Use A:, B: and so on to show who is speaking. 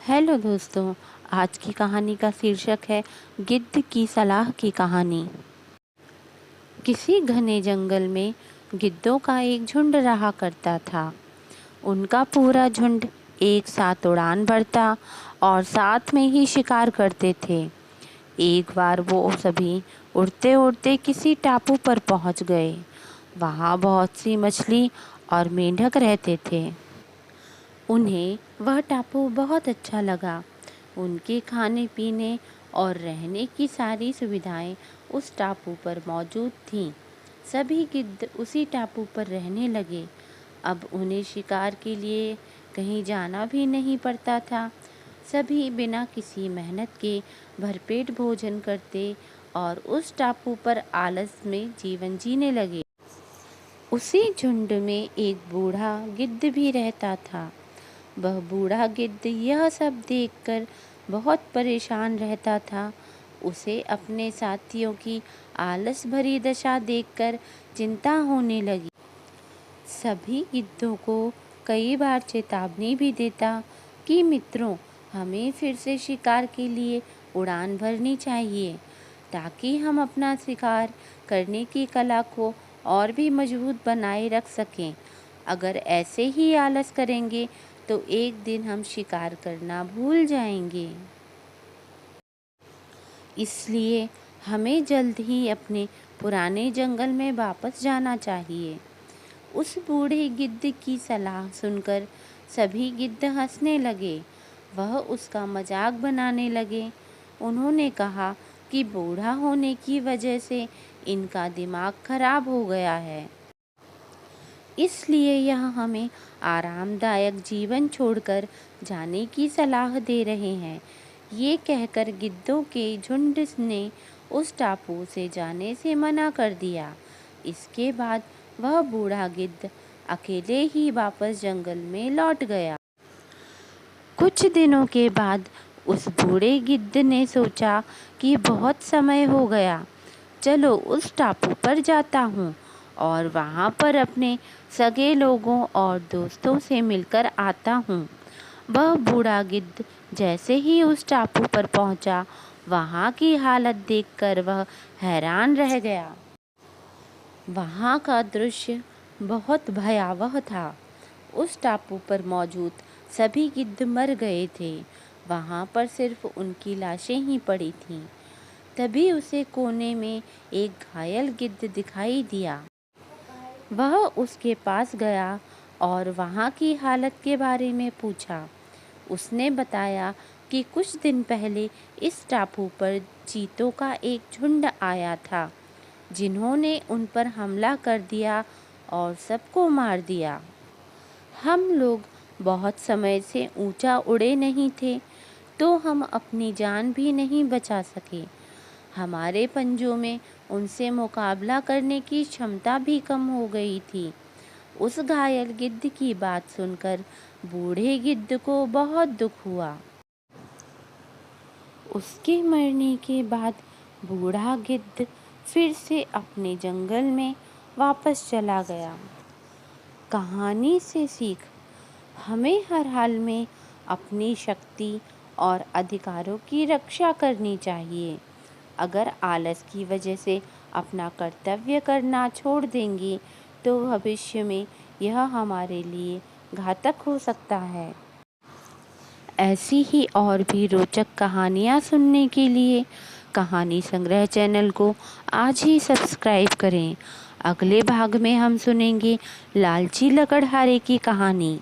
A: Hello दोस्तों, आज की कहानी का शीर्षक है गिद्ध की सलाह की कहानी। किसी घने जंगल में गिद्धों का एक झुंड रहा करता था। उनका पूरा झुंड एक साथ उड़ान भरता और साथ में ही शिकार करते थे। एक बार वो सभी उड़ते उड़ते किसी टापू पर पहुंच गए। वहां बहुत सी मछली और मेंढक रहते थे। उन्हें वह टापू बहुत अच्छा लगा। उनके खाने पीने और रहने की सारी सुविधाएं उस टापू पर मौजूद थीं। सभी गिद्ध उसी टापू पर रहने लगे। अब उन्हें शिकार के लिए कहीं जाना भी नहीं पड़ता था। सभी बिना किसी मेहनत के भरपेट भोजन करते और उस टापू पर आलस में जीवन जीने लगे। उसी झुंड में एक बूढ़ा गिद्ध भी रहता था। वह बूढ़ा गिद्ध यह सब देखकर बहुत परेशान रहता था। उसे अपने साथियों की आलस भरी दशा देखकर चिंता होने लगी। सभी गिद्धों को कई बार चेतावनी भी देता कि मित्रों, हमें फिर से शिकार के लिए उड़ान भरनी चाहिए, ताकि हम अपना शिकार करने की कला को और भी मजबूत बनाए रख सकें। अगर ऐसे ही आलस करेंगे तो एक दिन हम शिकार करना भूल जाएंगे। इसलिए हमें जल्द ही अपने पुराने जंगल में वापस जाना चाहिए। उस बूढ़े गिद्ध की सलाह सुनकर सभी गिद्ध हंसने लगे। वह उसका मजाक बनाने लगे। उन्होंने कहा कि बूढ़ा होने की वजह से इनका दिमाग खराब हो गया है, इसलिए यह हमें आरामदायक जीवन छोड़कर जाने की सलाह दे रहे हैं। ये कहकर गिद्धों के झुंड ने उस टापू से जाने से मना कर दिया। इसके बाद वह बूढ़ा गिद्ध अकेले ही वापस जंगल में लौट गया। कुछ दिनों के बाद उस बूढ़े गिद्ध ने सोचा कि बहुत समय हो गया, चलो उस टापू पर जाता हूँ और वहाँ पर अपने सगे लोगों और दोस्तों से मिलकर आता हूँ। वह बूढ़ा गिद्ध जैसे ही उस टापू पर पहुँचा, वहाँ की हालत देखकर वह हैरान रह गया। वहाँ का दृश्य बहुत भयावह था। उस टापू पर मौजूद सभी गिद्ध मर गए थे। वहाँ पर सिर्फ उनकी लाशें ही पड़ी थीं। तभी उसे कोने में एक घायल गिद्ध दिखाई दिया। वह उसके पास गया और वहाँ की हालत के बारे में पूछा। उसने बताया कि कुछ दिन पहले इस टापू पर चीतों का एक झुंड आया था, जिन्होंने उन पर हमला कर दिया और सबको मार दिया। हम लोग बहुत समय से ऊंचा उड़े नहीं थे, तो हम अपनी जान भी नहीं बचा सके। हमारे पंजों में उनसे मुकाबला करने की क्षमता भी कम हो गई थी। उस घायल गिद्ध की बात सुनकर बूढ़े गिद्ध को बहुत दुख हुआ। उसके मरने के बाद बूढ़ा गिद्ध फिर से अपने जंगल में वापस चला गया। कहानी से सीख, हमें हर हाल में अपनी शक्ति और अधिकारों की रक्षा करनी चाहिए। अगर आलस की वजह से अपना कर्तव्य करना छोड़ देंगे तो भविष्य में यह हमारे लिए घातक हो सकता है। ऐसी ही और भी रोचक कहानियाँ सुनने के लिए कहानी संग्रह चैनल को आज ही सब्सक्राइब करें। अगले भाग में हम सुनेंगे लालची लकड़हारे की कहानी।